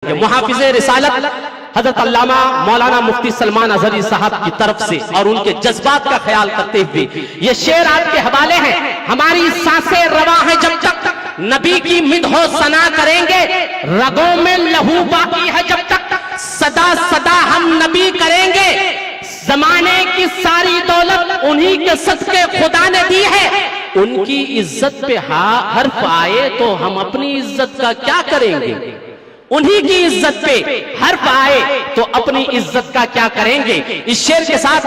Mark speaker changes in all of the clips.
Speaker 1: मुहाफिज़ रिसालत हजरत अल्लामा मौलाना मुफ्ती सलमान अजहरी साहब की तरफ से और उनके जज्बात का ख्याल करते हुए ये शेर आपके हवाले हैं। हमारी सांसें रवा है जब तक नबी की मिदहो सना करेंगे, रगों में लहू बाकी है जब तक सदा सदा हम नबी करेंगे। जमाने की सारी दौलत उन्हीं के सदके खुदा ने दी है, उनकी इज्जत पे हर्फ आए तो हम अपनी इज्जत का क्या करेंगे। उन्हीं की इज्जत पे हर्फ आए तो अपनी इज्जत का क्या करेंगे। इस शेर के साथ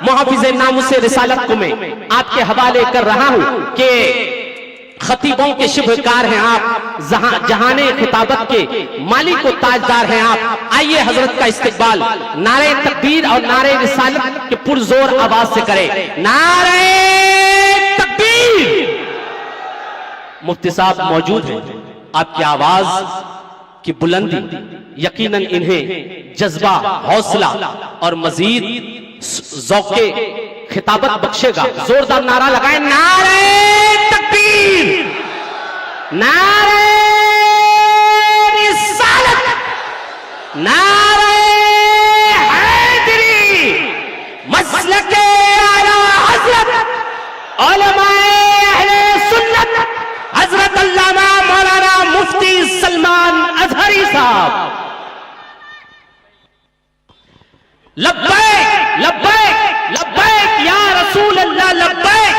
Speaker 1: मुहाफिज़ नामुस रिसालत को मैं आपके हवाले कर रहा हूं कि खतीबों के शुभकार हैं आप, जहाने खिताबत के मालिक व ताजदार हैं आप। आइए हजरत का इस्तकबाल नारे तकबीर और नारे रिसालत के पुरजोर आवाज से करें। नारे तकबीर। मुफ्ती साहब मौजूद हैं, आपकी आवाज की बुलंदी यकीनन इन्हें जज्बा, हौसला और मजीद ज़ौक़े खिताबत बख्शेगा। जोरदार नारा लगाएं, नारे तकबीर, नारे रिसालत, नारे हैदरी, मसलके आला हज़रत उलमाए अहले सुन्नत हजरत अल्लामा मौलाना मुफ्ती सलमान अजहरी साहब। लब्बैक लब्बैक लब्बैक या रसूल अल्लाह, लब्बैक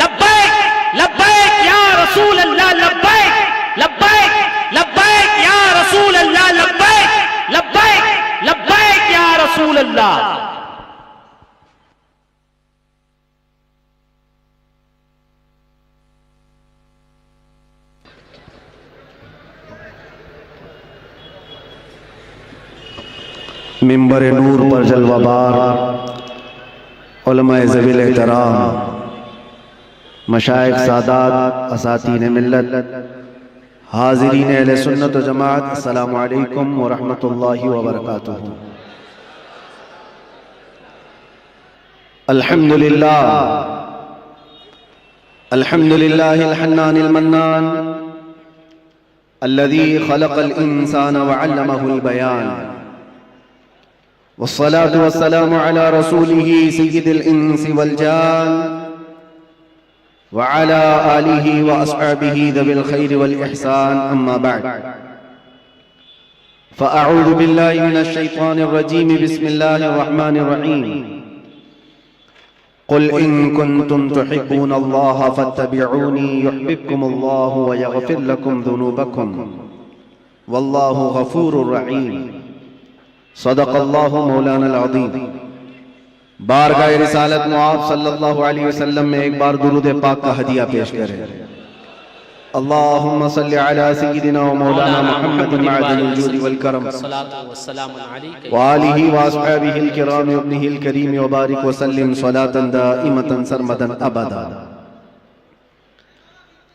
Speaker 1: लब्बैक लब्बैक या रसूल अल्लाह, लब्बैक लब्बैक लब्बैक या रसूल अल्लाह, लब्बैक लब्बैक लब्बैक या रसूल अल्लाह।
Speaker 2: मिंबर नूर पर जलवाबार उलमाए ज़वील एहतराम, मशाइख सादात, असातीन मिल्लत, हाज़िरीन अहले सुन्नत व जमात, अस्सलामु अलैकुम व रहमतुल्लाहि व बरकातुहू। अल्हम्दुलिल्लाह अल्हम्दुलिल्लाहिल हन्नानिल मन्नान अल्लज़ी खलक़ल इंसान व अल्लमहुल बयान, वस्सलातु वस्सलामु अला रसूलिही सय्यिदिल इंसी वल जान व अला आलिही व अस्हाबिही ज़विल खैरि वल इहसान, अम्मा बअद। फ़अऊज़ु बिल्लाहि मिनश शैतानिर रजीम, बिस्मिल्लाहिर रहमानिर रहीम। क़ुल इन कुन्तुम तुहिब्बूनल्लाह फ़त्तबिऊनी युह्बिब्कुमुल्लाहु व यग़फ़िर लकुम ज़ुनूबकुम वल्लाहु गफ़ूरुर रहीम। सदक़ल्लाहु मौलाना अज़ीम। बारगाह रिसालत में आप सल्लल्लाहु अलैहि वसल्लम में एक बार दुरूद पाक का हदिया पेश करें। अल्लाहुम्मा सल्लि अला सय्यिदिना व मौलाना मुहम्मदिन मअदिनिल जूदि वल करम व आलिहि व अस्हाबिहिल किराम व इब्निहिल करीम व बारिक व सल्लिम सलातन दाइमतन सरमदन अबदा।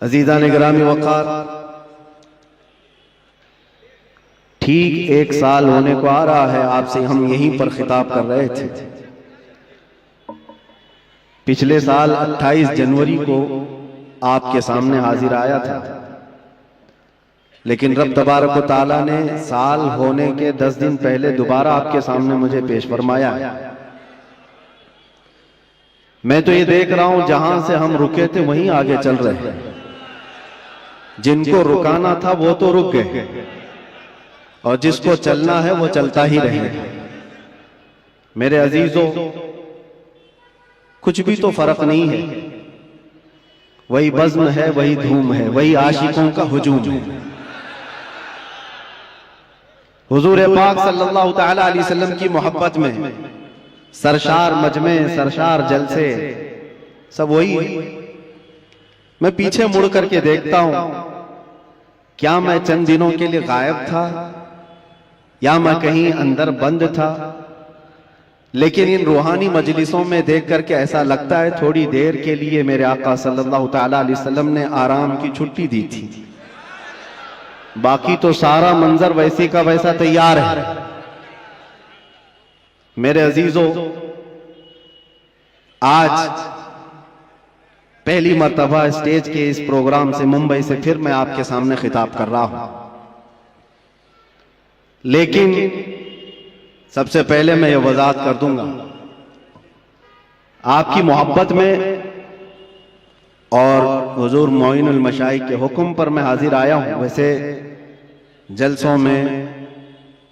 Speaker 2: अज़ीज़ान गिरामी वक़ार, ठीक एक साल होने को आ रहा है आपसे हम यहीं पर खिताब कर रहे थे। पिछले साल 28 जनवरी को आपके सामने हाजिर आया था, लेकिन रब तबारक व तआला ने साल होने के 10 दिन पहले दोबारा आपके सामने मुझे पेश फरमाया। मैं तो ये देख रहा हूं जहां से हम रुके थे वहीं आगे चल रहे हैं। जिनको रुकाना था वो तो रुक गए और जिसको चलना है वो चलता ही रहे। मेरे अजीजों, कुछ भी तो फर्क नहीं है, वही बज़्म है, वही धूम है, वही आशिकों का हुजूम है। हुजूर पाक सल्लल्लाहु तआला अलैहि वसल्लम की मोहब्बत में सरशार मजमे, सरशार जलसे सब वही है। मैं पीछे मुड़ करके देखता हूं, क्या मैं चंद दिनों के लिए गायब था या मैं कहीं अंदर बंद था, लेकिन इन रूहानी मजलिसों में देख करके ऐसा लगता है थोड़ी देर के लिए मेरे आका सल्लल्लाहु तआला अलैहि वसल्लम ने आराम की छुट्टी दी थी, बाकी तो सारा मंजर वैसे का वैसा तैयार है। मेरे अजीजों, आज पहली मर्तबा स्टेज के इस प्रोग्राम से मुंबई से फिर मैं आपके सामने खिताब कर रहा हूं। लेकिन सबसे पहले मैं ये वजाहत कर दूंगा, आपकी मोहब्बत में और हुजूर मोइनुल मशाइख के हुक्म पर मैं हाजिर आया हूं। वैसे जलसों में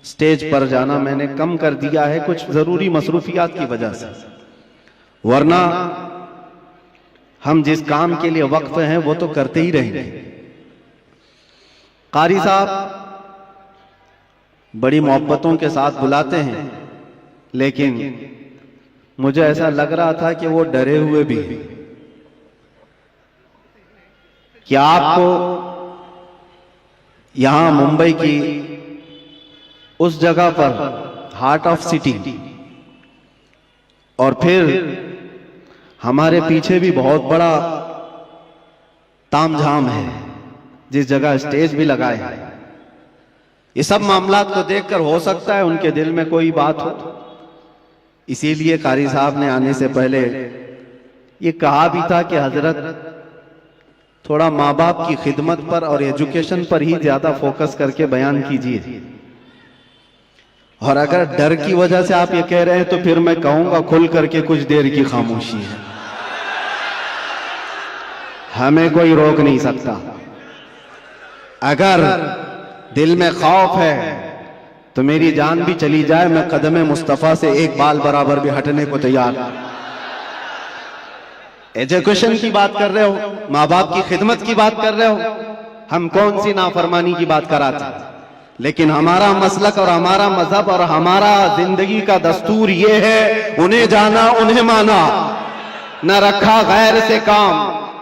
Speaker 2: स्टेज पर जाना मैंने कम कर दिया है कुछ जरूरी मसरूफियात की वजह से, वरना हम जिस काम के लिए वक्फ हैं वो तो करते ही रहेंगे। कारी साहब बड़ी मोहब्बतों के साथ बुलाते हैं, लेकिन मुझे ऐसा लग रहा था कि वो डरे हुए भी हैं कि आपको यहां मुंबई की उस जगह पर हार्ट ऑफ सिटी, और फिर हमारे पीछे भी बहुत बड़ा तामझाम है जिस जगह स्टेज भी लगाए हैं। ये सब मामलात को देखकर हो सकता है उनके दिल में कोई बात हो, इसीलिए कारी साहब ने आने से पहले ये कहा भी था कि हजरत थोड़ा माँ बाप की खिदमत पर और एजुकेशन पर ही ज्यादा फोकस करके बयान कीजिए। और अगर डर की वजह से आप ये कह रहे हैं तो फिर मैं कहूंगा खुल करके कुछ देर की खामोशी है, हमें कोई रोक नहीं सकता। अगर दिल में खौफ है तो मेरी जान भी चली जाए, मैं कदम मुस्तफा से एक बाल बराबर भी हटने को तैयार। एजुकेशन की बात कर रहे हो, माँ बाप की खिदमत की बात कर रहे हो, हम कौन सी नाफरमानी की बात कराते हैं, लेकिन हमारा मसलक और हमारा मजहब और हमारा जिंदगी का दस्तूर ये है, उन्हें जाना उन्हें माना, न रखा गैर से काम,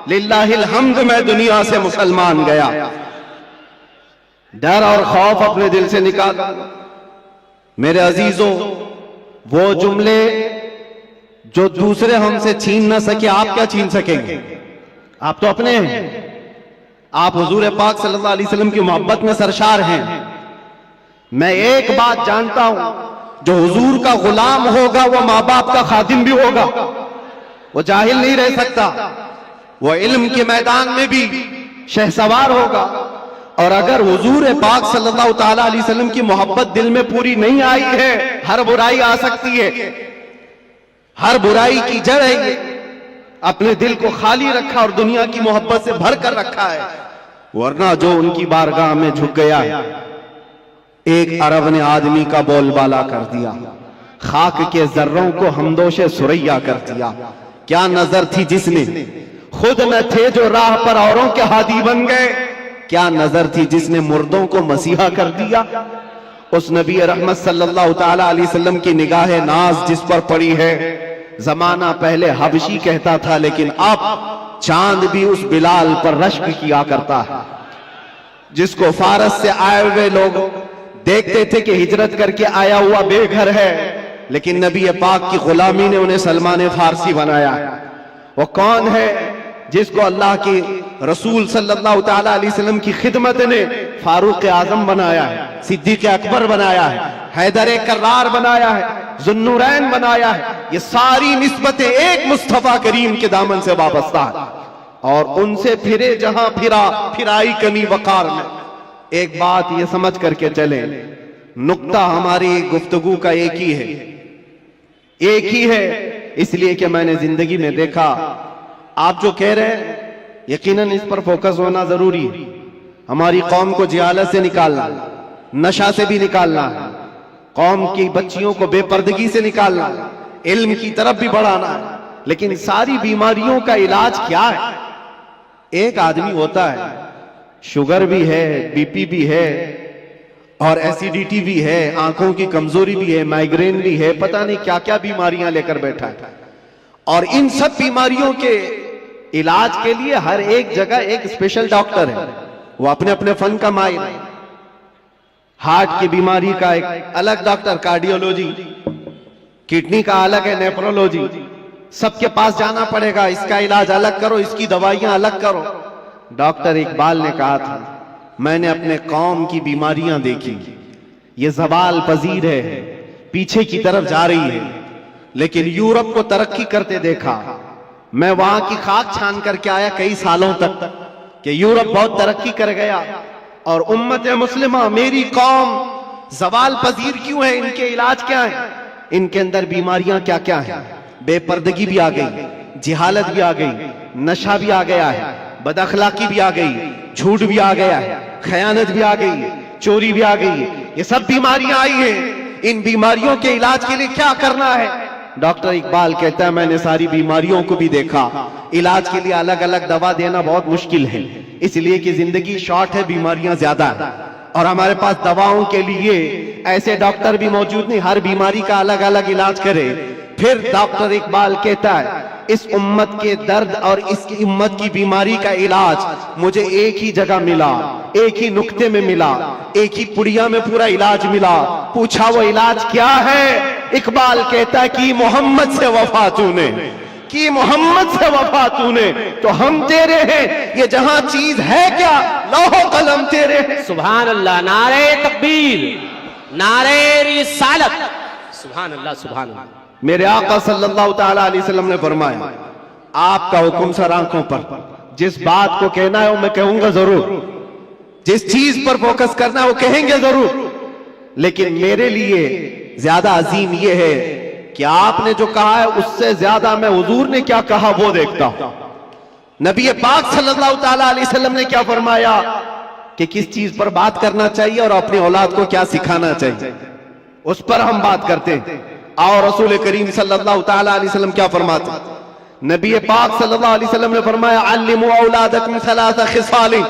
Speaker 2: लिल्लाहिल हम्द मैं दुनिया से मुसलमान गया। डर और खौफ अपने दिल से निकाल। मेरे अजीजों, वो जुमले जो दूसरे हमसे छीन न सके, आप क्या छीन सकेंगे? आप तो अपने हैं, आप हुजूर पाक सल्लल्लाहु अलैहि वसल्लम की मोहब्बत में सरशार हैं। मैं एक बात जानता हूं, जो हुजूर का गुलाम होगा वो माँ बाप का खादिम भी होगा, वो जाहिल नहीं रह सकता, वो इल्म के मैदान में भी शहसवार होगा। और अगर हुजूर पाक सल्लल्लाहु ताला अलैहि वसल्लम की मोहब्बत दिल में पूरी नहीं आई है, हर बुराई आ सकती है, हर बुराई की जड़ है ये। अपने दिल को खाली रखा और दुनिया की मोहब्बत से भर कर रखा है, वरना जो उनकी बारगाह में झुक गया है, एक अरब ने आदमी का बोलबाला कर दिया, खाक के जर्रों को हमदोशे सुरैया कर दिया। क्या नजर थी जिसने खुद न थे जो राह पर औरों के हादी बन गए, क्या नजर थी जिसने मुर्दों को मसीहा कर दिया। उस नबी रहमत सल्लल्लाहु ताला अलैहि वसल्लम की निगाह नाज जिस पर पड़ी है, जमाना पहले हबशी कहता था, लेकिन अब चांद भी उस बिलाल पर रश्क किया करता है, जिसको फारस से आए हुए लोग देखते थे कि हिजरत करके आया हुआ बेघर है, लेकिन नबी पाक की गुलामी ने उन्हें सलमान फारसी बनाया। वो कौन है जिसको अल्लाह के रसूल सल्लल्लाहु ताला अलैहि वसल्लम की खिदमत ने फारूक आजम बनाया है, सिद्दीक अकबर बनाया है, हैदर कर्रार बनाया है, जुन्नूरैन बनाया है। ये सारी निस्बतें एक मुस्तफा करीम के दामन से वाबस्ता है, और उनसे फिरे जहां फिरा फिराई कमी वकार में। एक बात ये समझ करके चले, नुक्ता हमारी गुफ्तगू का एक ही है, एक ही है, इसलिए कि मैंने जिंदगी में देखा। आप जो कह रहे हैं यकीनन इस पर फोकस होना जरूरी है। हमारी कौम को जिहालत से निकालना, नशा से भी निकालना है, कौम की बच्चियों को बेपर्दगी से निकालना है, इल्म की तरफ भी बढ़ाना है। लेकिन सारी बीमारियों का इलाज क्या है? एक आदमी होता है, शुगर भी है, बीपी भी है, और एसिडिटी भी है, आंखों की कमजोरी भी है, माइग्रेन भी है, पता नहीं क्या क्या बीमारियां लेकर बैठा है। और इन सब बीमारियों के इलाज के लिए हर एक जगह एक स्पेशल डॉक्टर है, वो अपने अपने फन का माहिर है। हार्ट की बीमारी का एक अलग डॉक्टर, कार्डियोलॉजी, किडनी का अलग है, नेफ्रोलॉजी, सबके पास जाना पड़ेगा, इसका इलाज अलग करो, इसकी दवाइयां अलग करो। डॉक्टर इकबाल ने कहा था, मैंने अपने कौम की बीमारियां देखी, ये ज़वाल पजीर है, पीछे की तरफ जा रही है, लेकिन यूरोप को तरक्की करते देखा। मैं वहां की खाक छान करके आया कई सालों तक कि यूरोप बहुत तरक्की कर गया, और उम्मत मुस्लिमा, मेरी कौम जवाल पजीर क्यों है, इनके इलाज क्या है, इनके अंदर बीमारियां क्या क्या हैं। बेपर्दगी भी आ गई, जिहालत भी आ गई, नशा भी आ गया है, बदअखलाकी भी आ गई, झूठ भी आ गया है, खयानत भी आ गई, चोरी भी आ गई। ये सब बीमारियां आई हैं। इन बीमारियों के इलाज के लिए क्या करना है? डॉक्टर इकबाल कहता है मैंने सारी बीमारियों को भी देखा, इलाज के लिए अलग अलग दवा देना बहुत मुश्किल है, इसलिए कि जिंदगी शॉर्ट है, बीमारियां ज्यादा है और हमारे पास दवाओं के लिए ऐसे डॉक्टर भी मौजूद नहीं, हर बीमारी का अलग अलग इलाज करे। फिर डॉक्टर इकबाल कहता है इस उम्मत के दर्द और इसकी उम्मत की बीमारी का इलाज मुझे एक ही जगह मिला, एक ही नुक्ते में मिला, एक ही पुड़िया में पूरा इलाज मिला। पूछा वो इलाज क्या है? इकबाल कहता है कि मोहम्मद से वफा तूने, कि मोहम्मद से वफा तूने तो हम तेरे हैं, ये जहां चीज है क्या लौह कलम तेरे हैं।
Speaker 1: सुभान अल्लाह, नारे तकबीर, नारे रिसालत, सुभान अल्लाह सुभान अल्लाह।
Speaker 2: मेरे आका सल्लल्लाहु ताला अलैहि वसल्लम ने फरमाया आपका हुक्म सर आंखों पर, जिस बात को कहना है वो मैं कहूंगा जरूर, जिस चीज पर फोकस करना है वो कहेंगे जरूर, लेकिन मेरे लिए ज्यादा अजीम ये है कि आपने जो कहा है उससे ज्यादा मैं हुजूर ने क्या कहा वो देखता हूं। नबी पाक सल्लल्लाहु ताला अलैहि वसल्लम ने क्या फरमाया कि किस चीज पर बात करना चाहिए और अपनी औलाद को क्या सिखाना चाहिए, उस पर हम बात करते हैं। और रसूल करीम सल्लल्लाहु ताला अलैहि वसल्लम क्या फरमाते? नबी पाक सल्लल्लाहु अलैहि वसल्लम ने फरमाया अल्लिमू औलादकुम सलासा खिसालिन,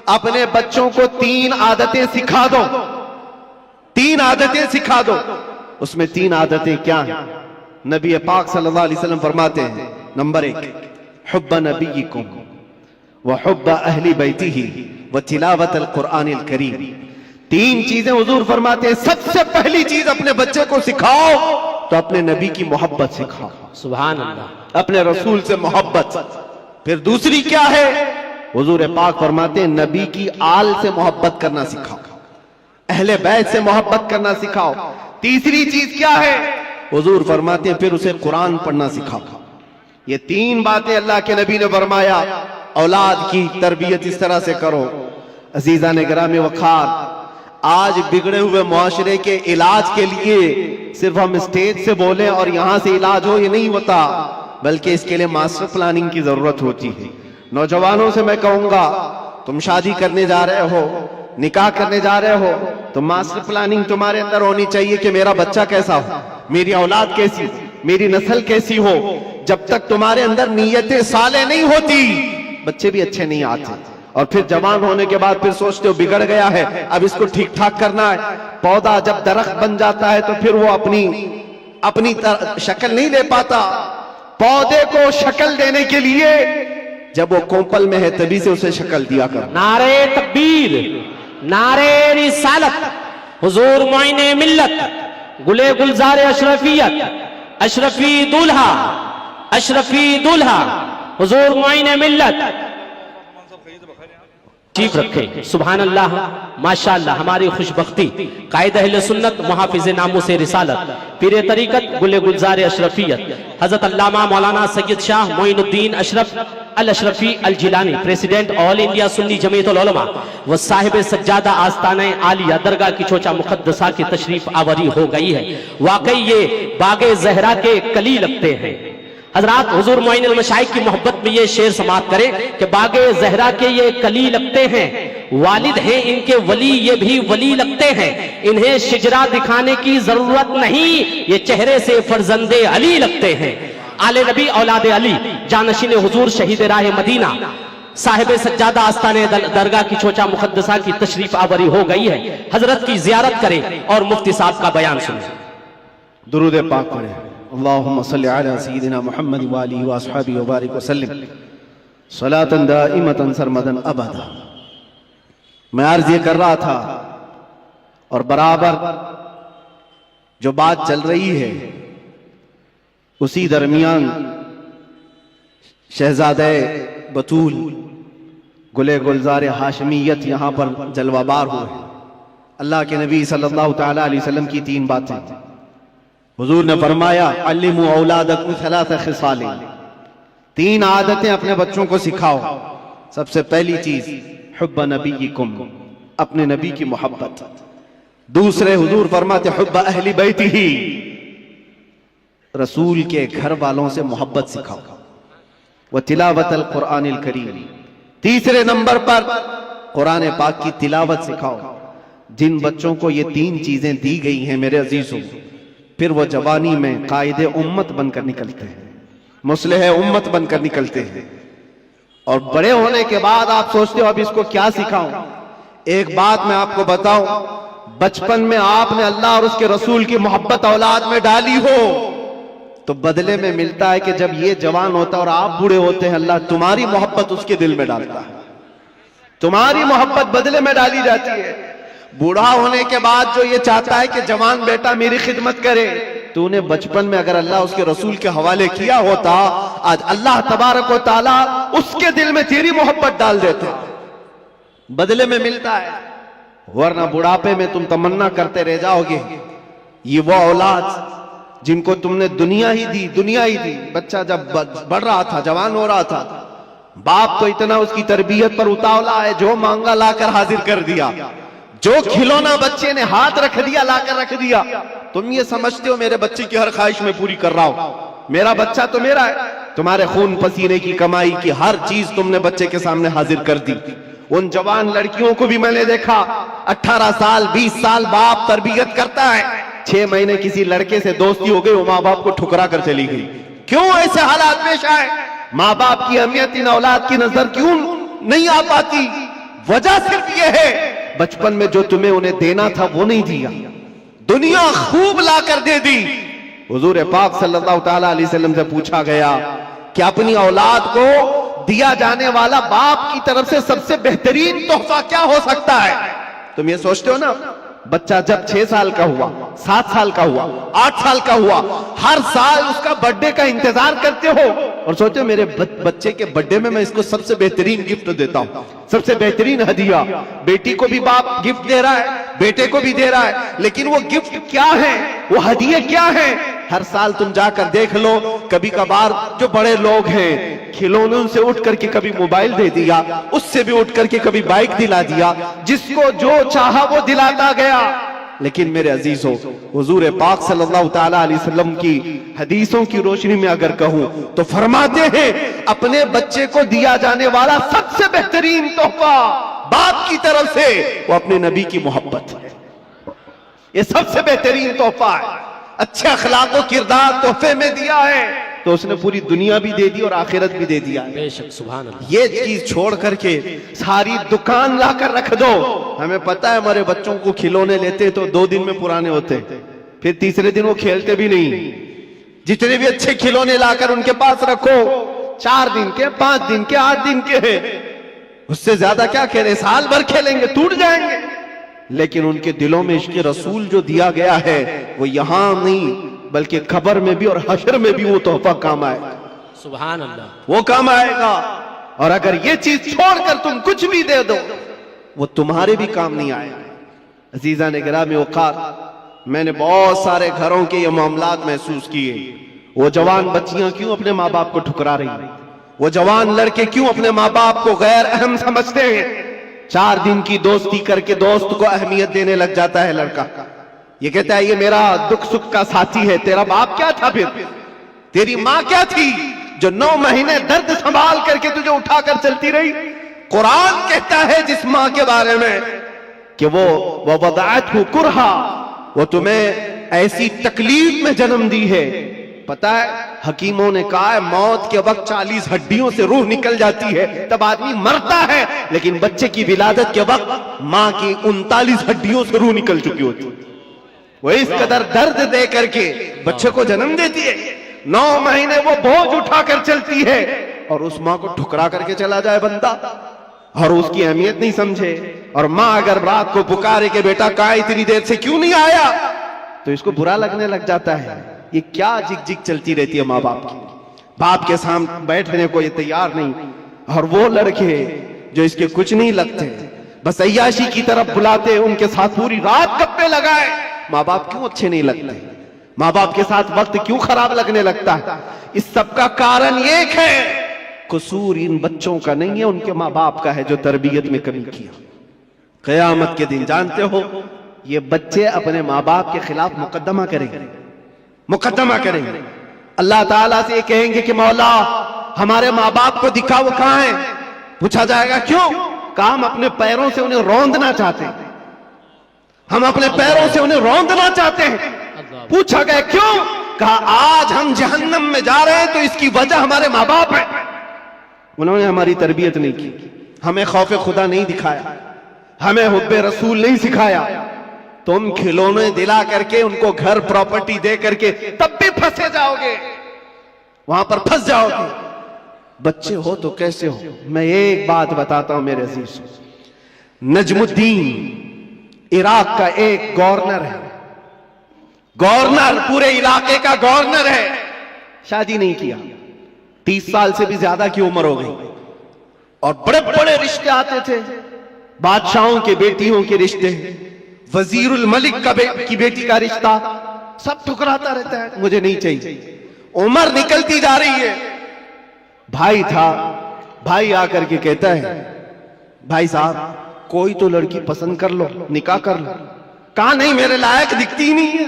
Speaker 2: अपने बच्चों को 3 आदतें सिखा दो, 3 आदतें सिखा दो। उसमें 3 आदतें क्या हैं? नबी पाक सल्लल्लाहु अलैहि वसल्लम फरमाते हैं नंबर 1 हुब्ब नबीयिकुम व हुब्ब अहली बैतिही व तिलावतल कुरआनिल करीम। 3 चीजें हुजूर फरमाते हैं सबसे पहली चीज अपने बच्चे को सिखाओ तो अपने नबी की मोहब्बत सिखाओ,
Speaker 1: सुभान अल्लाह,
Speaker 2: अपने रसूल से मोहब्बत। फिर दूसरी क्या है? हुजूर पाक फरमाते हैं नबी की आल से मोहब्बत करना सिखाओ, अहले बैत से मोहब्बत करना सिखाओ। तीसरी चीज क्या है? हुजूर फरमाते हैं फिर उसे कुरान पढ़ना सिखाओ। ये 3 बातें अल्लाह के नबी ने फरमाया। औलाद की तरबियत इस तरह से करो। अजीजा ने गिरामी वखार, आज बिगड़े हुए मुआशरे के इलाज के लिए सिर्फ हम स्टेज से बोले और यहां से इलाज हो, ये नहीं होता, बल्कि इसके लिए मास्टर प्लानिंग की जरूरत होती है। नौजवानों से मैं कहूंगा तुम शादी करने जा रहे हो, निकाह करने जा रहे हो, तो मास्टर प्लानिंग तुम्हारे अंदर होनी चाहिए कि मेरा बच्चा कैसा हो, मेरी औलाद कैसी, मेरी नस्ल कैसी हो। जब तक तुम्हारे अंदर नीयतें साले नहीं होती बच्चे भी अच्छे नहीं आते। और फिर जवान होने के बाद फिर सोचते हो बिगड़ गया है, अब इसको ठीक ठाक करना है। पौधा जब दरख्त बन जाता है तो फिर वो अपनी शक्ल नहीं ले पाता। पौधे को शक्ल देने के लिए जब वो कोंपल में है तभी से उसे शक्ल दिया कर।
Speaker 1: नारे तकबीर, नारे रिसालत, हुजूर मोइने मिल्लत, गुले गुलजार अशरफियत, अशरफी दूल्हा, अशरफी दूल्हा, हुजूर मोइने मिल्लत चीफ रखे। सुभान अल्लाह, माशाअल्लाह। हमारी खुशबख्ती कायद अहले सुन्नत मुहाफिज नामूस रिसालत पीर तरीकत गुले गुलजार अशरफियत Hazrat Allama Maulana Syed Shah Moinuddin Ashraf al Ashrafi al Jilani, president all India Sunni Jamiatul Ulama व साहिब सज्जादा आस्ताने आलिया दरगाह की चोचा मुकद्दसा की तशरीफ आवरी हो गई है। वाकई ये बागे जहरा के कली लगते हैं। हजरात, हुजूर मोइनुल मशाइख की मोहब्बत में ये शेर समात करें कि बागे जहरा के ये कली लगते हैं, वालिद हैं इनके वली, ये भी वली लगते हैं। इन्हें शिजरा दिखाने की जरूरत नहीं, ये चेहरे से फर्जंदे अली लगते हैं। आले नबी औलाद अली, जानशीन हुजूर, शहीद राह मदीना, साहिब सज्जादा आस्ताने दरगाह की चोचा मुकद्दसा की तशरीफ आवरी हो गई है। हजरत की जियारत करें और मुफ्ती साहब का बयान सुनें।
Speaker 2: दुरूद पाक पढ़ें। अल्लाहुम्मा सल्लि अला सय्यिदिना मुहम्मद व आलिहि व अस्हाबिहि व बारिक वसल्लिम सलातन दाइमतन सरमदन अबदा। मैं अर्ज ये कर रहा था और बराबर जो बात चल रही है उसी दरमियान शहजादे बतूल गुले गुलजार हाशमियत यहां पर जलवाबार हुए। अल्लाह के नबी सल्लल्लाहु ताला अलैहि वसल्लम की 3 बातें हुजूर ने फरमाया अल्लिमू औलादकुम सलासा खिसालिन, 3 आदतें अपने बच्चों को सिखाओ। सबसे पहली चीज हुब्ब नबीयिकुम, अपने नबी की मोहब्बत। दूसरे हुजूर फरमाते हुब्ब अहली बैतिही, रसूल के घर वालों से मोहब्बत सिखाओ, व तिलावत अल कुरानिल करीम। तीसरे नंबर पर कुरान पाक की तिलावत सिखाओ। जिन बच्चों को ये तीन चीजें दी गई हैं मेरे अजीजों, फिर वो जवानी में कायदे उम्मत बनकर निकलते हैं, मुस्लिह उम्मत बनकर निकलते हैं। और बड़े होने के बाद आप सोचते हो अब इसको क्या सिखाऊं। एक बात मैं आपको बताऊं, बचपन में आपने अल्लाह और उसके रसूल की मोहब्बत औलाद में डाली हो तो बदले में मिलता है कि जब ये जवान होता है और आप बूढ़े होते हैं, अल्लाह तुम्हारी मोहब्बत उसके दिल में डालता है, तुम्हारी मोहब्बत बदले में डाली जाती है। बूढ़ा होने के बाद जो ये चाहता है कि जवान बेटा मेरी खिदमत करे, तूने बचपन में अगर अल्लाह उसके रसूल के हवाले किया होता, आज अल्लाह तबारक व तआला उसके दिल में तेरी मोहब्बत डाल देता, बदले में मिलता है। वरना बुढ़ापे में तुम तमन्ना करते रह जाओगे। ये वो औलाद जिनको तुमने दुनिया ही दी, दुनिया ही दी। बच्चा जब बढ़ रहा था, जवान हो रहा था, बाप तो इतना उसकी तरबियत पर उतावला है, जो मांगा लाकर हाजिर कर दिया, जो खिलौना बच्चे ने हाथ रख दिया लाकर रख दिया। तुम ये समझते हो मेरे बच्चे की हर ख्वाहिश में पूरी कर रहा हूं, मेरा बच्चा तो मेरा है। तुम्हारे खून पसीने की कमाई की हर चीज तुमने बच्चे के सामने हाजिर कर दी। उन जवान लड़कियों को भी मैंने देखा, 18 साल 20 साल बाप तरबियत करता है, 6 महीने किसी लड़के से दोस्ती हो गई, वो माँ बाप को ठुकरा कर चली गई। क्यों ऐसे हालात पेश आए? माँ बाप की अहमियत इन औलाद की नजर क्यों नहीं आ पाती? वजह सिर्फ यह है, बचपन में जो तुम्हें उन्हें देना था वो नहीं दिया, दुनिया खूब लाकर दे दी। हुजूर पाक सल्लल्लाहु तआला अलैहि वसल्लम से पूछा गया कि अपनी औलाद को दिया जाने वाला बाप की तरफ से सबसे बेहतरीन तोहफा क्या हो सकता है? तुम ये सोचते हो ना, बच्चा जब 6 साल का हुआ, 7 साल का हुआ, 8 साल का हुआ, हर साल उसका बर्थडे का इंतजार करते हो और सोचते हो मेरे बच्चे के बर्थडे में मैं इसको सबसे बेहतरीन गिफ्ट देता हूं, सबसे बेहतरीन हदिया। बेटी को भी बाप गिफ्ट दे रहा है, बेटे को भी दे रहा है, लेकिन वो गिफ्ट क्या है, वो हदिये क्या है? हर साल तुम जाकर देख लो, कभी कभार जो बड़े लोग हैं खिलौनों से उठ करके कभी मोबाइल दे दिया, उससे भी उठ करके कभी बाइक दिला दिया, जिसको जो चाहा वो दिलाता गया। लेकिन मेरे अजीजों, हुजूर पाक सल्लल्लाहु तआला अलैहि वसल्लम की हदीसों की रोशनी में अगर कहूं तो फरमाते हैं अपने बच्चे को दिया जाने वाला सबसे बेहतरीन तोहफा बाप की तरफ से वो अपने नबी की मोहब्बत है। ये सबसे बेहतरीन तोहफा है। अच्छे अखलाक और किरदार तोहफे में दिया है तो उसने पूरी दुनिया भी दे दी और आखिरत भी दे दिया है।
Speaker 1: बेशक, सुभान अल्लाह।
Speaker 2: ये चीज छोड़ करके सारी दुकान लाकर रख दो। हमें पता है हमारे बच्चों को खिलौने लेते तो 2 दिन में पुराने होते, फिर तीसरे दिन वो खेलते भी नहीं। जितने भी अच्छे खिलौने लाकर उनके पास रखो, 4 दिन के, 5 दिन के, 8 दिन के हैं, उससे ज्यादा क्या खेलें, साल भर खेलेंगे, टूट जाएंगे। लेकिन उनके दिलों में इश्क़ रसूल जो दिया गया है वो यहां नहीं बल्कि कब्र में भी और हश्र में भी वो तोहफा काम आएगा।
Speaker 1: सुभान अल्लाह,
Speaker 2: वो काम आएगा। और अगर ये चीज छोड़कर तुम कुछ भी दे दो वो तुम्हारे भी काम नहीं आएगा। अजीजा ने गिरामी औक़ात, मैंने बहुत सारे घरों के ये मामलात महसूस किए। वो जवान बच्चियां क्यों अपने माँ बाप को ठुकरा रही हैं? वो जवान लड़के क्यों अपने माँ बाप को गैर अहम समझते हैं? 4 दिन की दोस्ती करके दोस्त को अहमियत देने लग जाता है लड़का। ये कहता है ये मेरा दुख सुख का साथी है। तेरा बाप क्या था फिर? तेरी माँ क्या थी जो 9 महीने दर्द संभाल करके तुझे उठाकर चलती रही? कुरान कहता है जिस माँ के बारे में कि वो वदाअतहु कुरहा, वो तुम्हें ऐसी तकलीफ में जन्म दी है। पता है हकीमों ने कहा है मौत के वक्त 40 हड्डियों से रूह निकल जाती है तब आदमी मरता है, लेकिन बच्चे की विलादत के वक्त माँ की 39 हड्डियों से रूह निकल चुकी होती है। वो इस कदर दर्द दे करके बच्चे को जन्म देती है। 9 महीने वो बोझ उठाकर चलती है और उस माँ को ठुकरा करके चला जाए बंदा और उसकी अहमियत नहीं समझे। और माँ अगर रात को पुकारे कि बेटा कहाँ इतनी देर से क्यों नहीं आया, तो इसको बुरा लगने लग जाता है। ये क्या जिग जिग चलती रहती है माँ बाप की। बाप के सामने बैठने को ये तैयार नहीं। और वो लड़के जो इसके कुछ नहीं लगते, बस अय्याशी की तरफ बुलाते, उनके साथ पूरी रात गप्पे लगाए। माँ बाप क्यों अच्छे नहीं लगते? माँ बाप के साथ वक्त क्यों खराब लगने लगता है? इस सब का कारण एक है, कसूर इन बच्चों का नहीं है, उनके माँ बाप का है जो तरबियत में कमी किया। क़यामत के दिन जानते हो ये बच्चे अपने माँ बाप के खिलाफ मुकदमा करेंगे। अल्लाह ताला से ये कहेंगे कि मौला हमारे माँ बाप को दिखाओ कहाँ है। पूछा जाएगा क्यों? कहा हम अपने पैरों से उन्हें रौंदना चाहते हैं, हम अपने पैरों से उन्हें रौंदना चाहते हैं। पूछा गया क्यों? कहा आज हम जहन्नम में जा रहे हैं तो इसकी वजह हमारे माँ बाप है। उन्होंने हमारी तरबियत नहीं की, हमें खौफ खुदा नहीं दिखाया, हमें हुब्बे रसूल नहीं सिखाया। तुम खिलौने दिला करके उनको घर प्रॉपर्टी दे करके तब भी फंसे जाओगे, वहां पर फंस जाओगे। बच्चे हो तो कैसे हो? मैं एक बात बताता हूं मेरे अजीज, नजमुद्दीन इराक का एक गवर्नर है, गवर्नर पूरे इलाके का गवर्नर है। शादी नहीं किया, 30 साल से भी ज्यादा की उम्र हो गई, और बड़े बड़े रिश्ते आते थे, बादशाहों के बेटियों के रिश्ते, वजीरुल मलिक की बेटी का रिश्ता, सब ठुकराता रहता है, मुझे नहीं चाहिए। उम्र निकलती जा रही है। भाई था, भाई आकर के कहता है भाई साहब कोई तो लड़की पसंद कर लो, निकाह कर लो। कहा नहीं मेरे लायक दिखती ही नहीं है।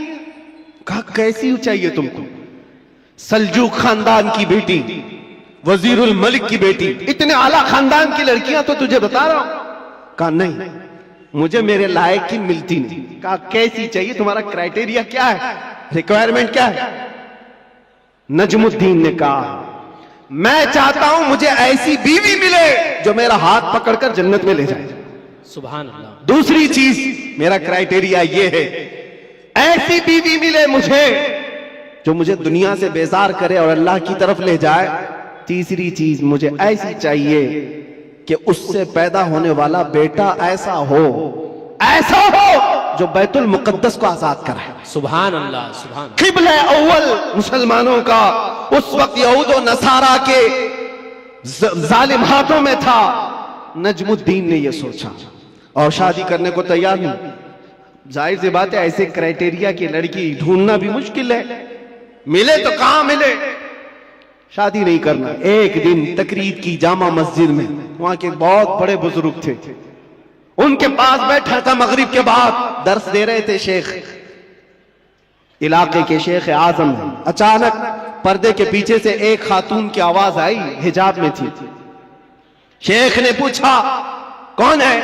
Speaker 2: कहा कैसी चाहिए तुमको? सल्जूक खानदान की बेटी, वजीरुल मलिक की बेटी, इतने आला खानदान की लड़कियां तो तुझे बता रहा हूं। कहा नहीं मुझे मेरे लायक की मिलती नहीं। कहा कैसी चाहिए, तुम्हारा क्राइटेरिया क्या है, रिक्वायरमेंट क्या है? नजमुद्दीन ने कहा मैं चाहता हूं मुझे ऐसी बीवी मिले जो मेरा हाथ पकड़कर जन्नत में ले जाए।
Speaker 1: सुभान अल्लाह।
Speaker 2: दूसरी चीज मेरा क्राइटेरिया ये है, ऐसी बीवी मिले मुझे जो मुझे दुनिया से बेजार करे और अल्लाह की तरफ ले जाए। तीसरी चीज मुझे ऐसी चाहिए कि उससे पैदा होने वाला बेटा ऐसा हो जो बैतुल मुकद्दस को आजाद कराए।
Speaker 1: सुभान अल्लाह, सुभान।
Speaker 2: किबला अव्वल मुसलमानों का उस वक्त यहूद और नसारा के जालिम हाथों में था। नजमुद्दीन ने यह सोचा और शादी करने को तैयार नहीं। जाहिर सी बात है ऐसे क्राइटेरिया की लड़की ढूंढना भी मुश्किल है, मिले तो कहां मिले। शादी नहीं करना। एक दिन तकरीर की जामा मस्जिद में, वहां के बहुत बड़े बुजुर्ग थे, उनके पास बैठा था, मगरिब के बाद दर्स दे रहे थे शेख, इलाके के शेख आजम। अचानक पर्दे के पीछे से एक खातून की आवाज आई, हिजाब में थी। शेख ने पूछा कौन है?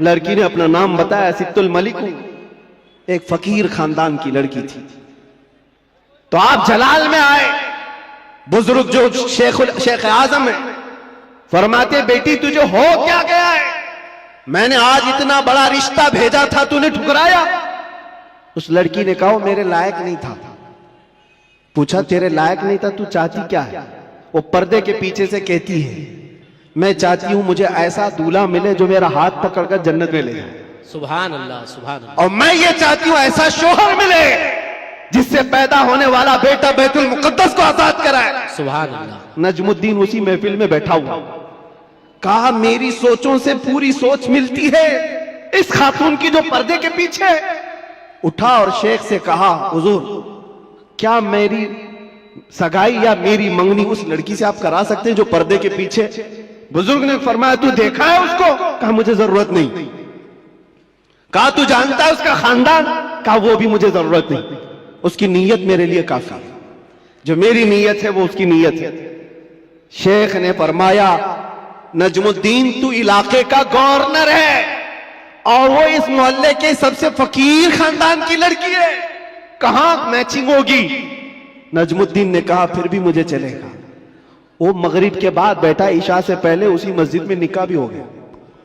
Speaker 2: लड़की ने अपना नाम बताया, सित्तुल मलिक, एक फकीर खानदान की लड़की थी। तो आप जलाल में आए, बुजुर्ग जो शेख आजम है फरमाते बेटी तुझे हो क्या गया है? मैंने आज इतना बड़ा रिश्ता भेजा था, तूने ठुकराया। उस लड़की ने कहा मेरे लायक नहीं था। पूछा तेरे लायक नहीं था, तू चाहती क्या है? वो पर्दे के पीछे से कहती है मैं चाहती हूं मुझे ऐसा दूल्हा मिले जो मेरा हाथ पकड़कर जन्नत में ले जाए।
Speaker 1: सुभान अल्लाह, सुभान अल्लाह।
Speaker 2: और मैं ये चाहती हूं ऐसा शोहर मिले जिससे पैदा होने वाला बेटा बैतुल मुकद्दस को आजाद कराए। सुभान अल्लाह। नजमुद्दीन उसी महफिल में बैठा हुआ, कहा मेरी सोचों से पूरी सोच मिलती है इस खातून की जो पर्दे के पीछे। उठा और शेख से कहा हुजूर क्या मेरी सगाई या मेरी मंगनी उस लड़की से आप करा सकते हैं जो पर्दे के पीछे? बुजुर्ग ने फरमाया तू देखा है उसको? कहा मुझे जरूरत नहीं। कहा तू जानता है उसका खानदान? कहा वो भी मुझे जरूरत नहीं, उसकी नीयत मेरे लिए काफी है, जो मेरी नीयत है वो उसकी नीयत है। शेख ने फरमाया नजमुद्दीन तू इलाके का गवर्नर है और वो इस मोहल्ले के सबसे फकीर खानदान की लड़की है, कहां मैचिंग होगी? नजमुद्दीन ने कहा फिर भी मुझे चलेगा। वो मगरिब के बाद बैठा, ईशा से पहले उसी मस्जिद में निकाह भी हो गया।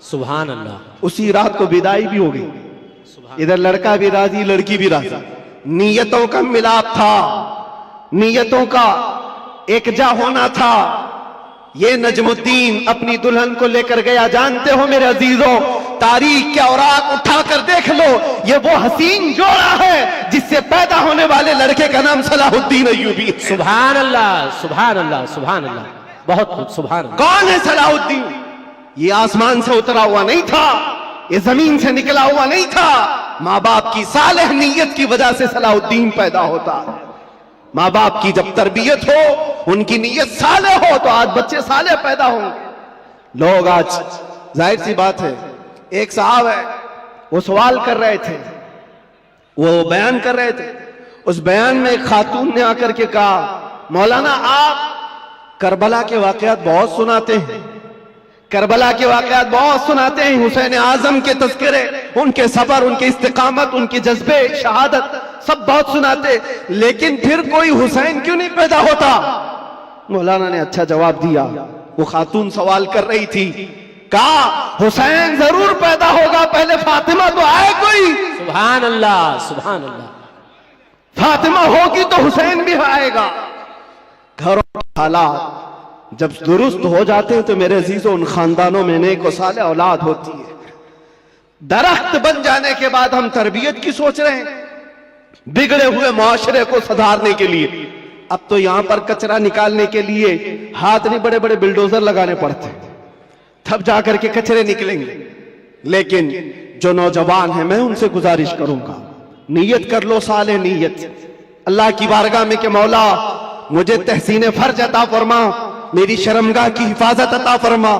Speaker 1: सुभान अल्लाह।
Speaker 2: उसी रात को विदाई भी हो गई। इधर लड़का भी राजी, लड़की भी राजी। नीयतों का मिलाप था, नीयतों का एकजा होना था। ये नजमुद्दीन अपनी दुल्हन को लेकर गया। जानते हो मेरे अजीजों, तारीख के औराक उठाकर देख लो, ये वो हसीन जोड़ा है जिससे पैदा होने वाले लड़के का नाम सलाहुद्दीन अय्यूबी।
Speaker 1: सुभान अल्लाह, सुभान अल्लाह, सुभान अल्लाह। बहुत खूब, सुभान अल्लाह।
Speaker 2: कौन है सलाहुद्दीन? ये आसमान से उतरा हुआ नहीं था, ये जमीन से निकला हुआ नहीं था। माँ बाप की सालेह नीयत की वजह से सलाहुद्दीन पैदा होता है। माँ बाप की जब तरबियत हो, उनकी नीयत साले हो, तो आज बच्चे साले पैदा होंगे। लोग आज जाहिर सी बात है, एक साहब है वो सवाल कर रहे थे, वो बयान कर रहे थे। उस बयान में एक खातून ने आकर के कहा, मौलाना आप करबला के वाकयात बहुत सुनाते हैं, करबला के वाकयात बहुत सुनाते हैं, हुसैन आजम के तज़किरे, उनके सबर, उनके इस्तिकामत, उनके जज्बे शहादत सब बहुत सुनाते, लेकिन फिर कोई हुसैन क्यों नहीं पैदा होता? मौलाना ने अच्छा जवाब दिया। वो खातून सवाल कर रही थी, कहा हुसैन जरूर पैदा होगा, पहले फातिमा तो आए कोई।
Speaker 1: सुभान अल्लाह, सुभान अल्लाह।
Speaker 2: फातिमा होगी तो हुसैन भी आएगा। घरों के हालात जब दुरुस्त हो जाते हैं तो मेरे अजीजों, उन खानदानों में नेक और साले औलाद होती है। दरख्त बन जाने के बाद हम तरबियत की सोच रहे हैं, बिगड़े हुए माशरे को सुधारने के लिए। अब तो यहां पर कचरा निकालने के लिए हाथ नहीं, बड़े बड़े बिल्डोजर लगाने पड़ते हैं, तब जाकर के कचरे निकलेंगे। लेकिन जो नौजवान है, मैं उनसे गुजारिश करूंगा, नीयत कर लो, साले नीयत अल्लाह की बारगाह में कि मौला मुझे तहसीन फर्ज अता फरमा, मेरी शर्मगाह की हिफाजत अता फरमा,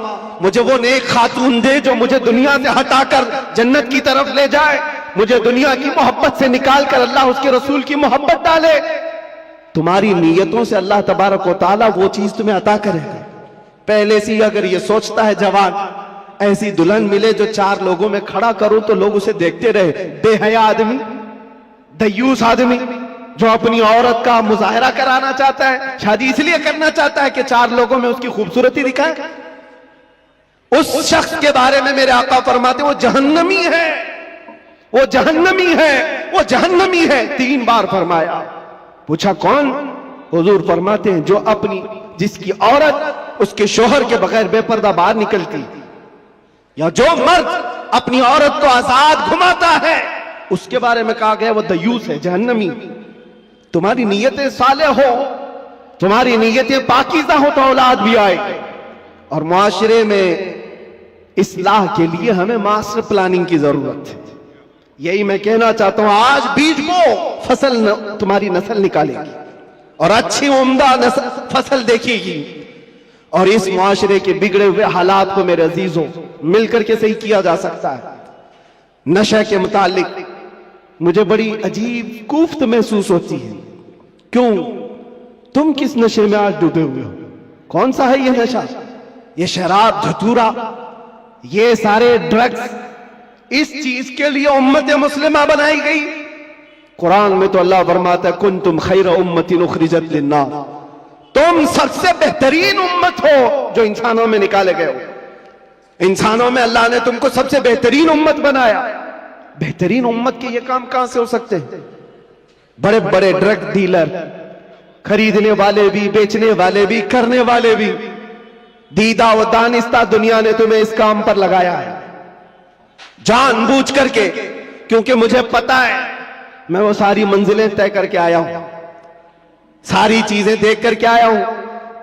Speaker 2: मुझे वो नेक खातून दे जो मुझे दुनिया से हटाकर जन्नत की तरफ ले जाए, मुझे दुनिया की मोहब्बत से निकाल कर अल्लाह उसके रसूल की मोहब्बत डाले। तुम्हारी नीयतों से अल्लाह तबारक व तआला वो चीज तुम्हें अता करेगा। पहले से ही अगर ये सोचता है जवान, ऐसी दुल्हन मिले जो 4 लोगों में खड़ा करूं तो लोग उसे देखते रहे, बेहया आदमी, दयूस आदमी जो अपनी औरत का मुजाहरा कराना चाहता है, शादी इसलिए करना चाहता है कि 4 लोगों में उसकी खूबसूरती दिखाए, उस शख्स के बारे में मेरे आका फरमाते वो जहन्नमी है, वो जहन्नमी है, वो जहन्नमी है, 3 बार फरमाया। पूछा कौन? हुजूर फरमाते हैं जो अपनी, जिसकी औरत उसके शोहर के बगैर बेपर्दा बाहर निकलती, या जो मर्द अपनी औरत को आजाद घुमाता है, उसके बारे में कहा गया वो दयूस है, जहन्नमी। तुम्हारी नीयतें साले हो, तुम्हारी नीयतें पाकीज़ा हो तो औलाद भी आएगी। और मुआशरे में इस्लाह के लिए हमें मास्टर प्लानिंग की जरूरत है। यही मैं कहना चाहता हूं, आज बीज बो, फसल तुम्हारी नस्ल निकालेगी और अच्छी उम्दा फसल देखेगी। और इस मुआशरे के बिगड़े हुए हालात को मेरे अजीजों मिलकर के सही किया जा सकता है। नशे के मुतालिक मुझे बड़ी अजीब कुफ्त महसूस होती है। क्यों? तुम किस नशे में आज डूबे हुए हो? कौन सा है ये नशा? ये शराब, धतूरा, ये सारे ड्रग्स, इस चीज के लिए उम्मत मुस्लिमा बनाई गई। कुरान में तो अल्लाह फरमाता है कुंतुम खैर उम्मतिन उखरिजत लिन्नास, तुम सबसे बेहतरीन उम्मत हो जो इंसानों में निकाले गए हो। इंसानों में अल्लाह ने तुमको सबसे बेहतरीन उम्मत बनाया। बेहतरीन उम्मत के ये काम कहां से हो सकते हैं? बड़े बड़े ड्रग डीलर, खरीदने वाले भी, बेचने वाले भी, करने वाले भी, दीदा व दानिस्ता दुनिया ने तुम्हें इस काम पर लगाया है जानबूझ करके, क्योंकि मुझे पता है मैं वो सारी मंजिलें तय करके आया हूं, सारी चीजें देख करके आया हूं,